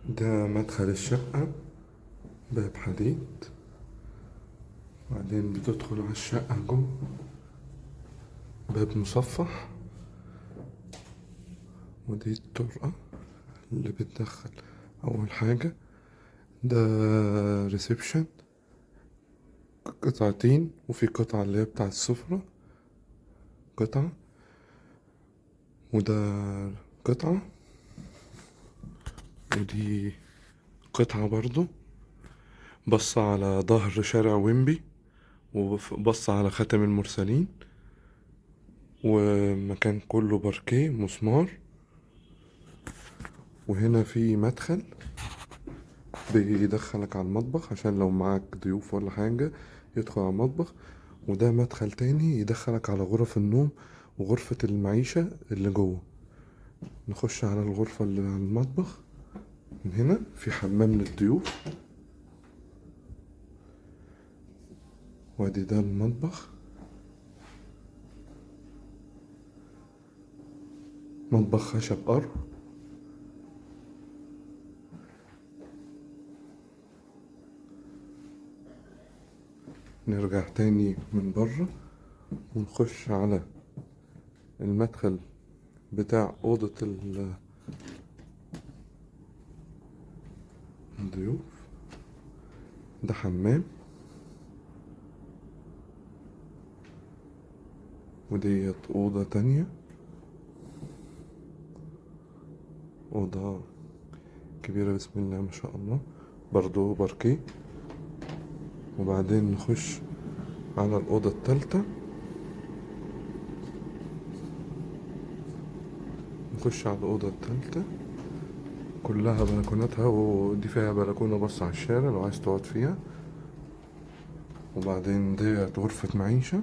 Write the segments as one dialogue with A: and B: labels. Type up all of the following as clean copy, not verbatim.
A: ده مدخل الشقة، باب حديد. وبعدين بتدخل على الشقة جوه، باب مصفح. ودي الطرقة اللي بتدخل أول حاجة. ده ريسبشن، قطعتين، وفي قطعة اللي هي بتاع السفرة، قطعة، وده قطعة، ودي قطعة برضو. بص على ظهر شارع ويمبي، وبص على خاتم المرسلين، ومكان كله باركيه مسمار. وهنا في مدخل بيدخلك على المطبخ عشان لو معاك ضيوف ولا حاجة يدخل على المطبخ. وده مدخل تاني يدخلك على غرف النوم وغرفة المعيشة اللي جوه. نخش على الغرفة اللي على المطبخ. من هنا في حمام للضيوف. وادي ده المطبخ، مطبخ خشب أرض. نرجع تاني من بره ونخش على المدخل بتاع أوضة الضيوف. ده حمام، وديت أوضة تانية، أوضة كبيرة بسم الله ما شاء الله، برضو باركيه. وبعدين نخش على الأوضة التالتة، نخش على الأوضة التالتة كلها بلكوناتها، ودي فيها بلكونة بص على الشارع لو عايز تقعد فيها. وبعدين ديت غرفة معيشة،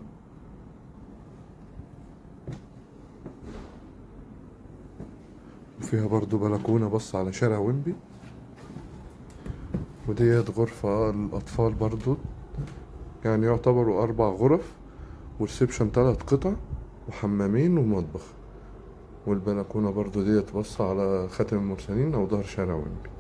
A: وفيها برضو بلكونة بص على شارع ويمبي. وديت غرفة الأطفال برضو، يعني يعتبروا 4 غرف، وريسبشن 3 قطع، وحمامين ومطبخ. والبلكونة برضو ديت بص على خاتم المرسلين أو ظهر شارع ويمبي.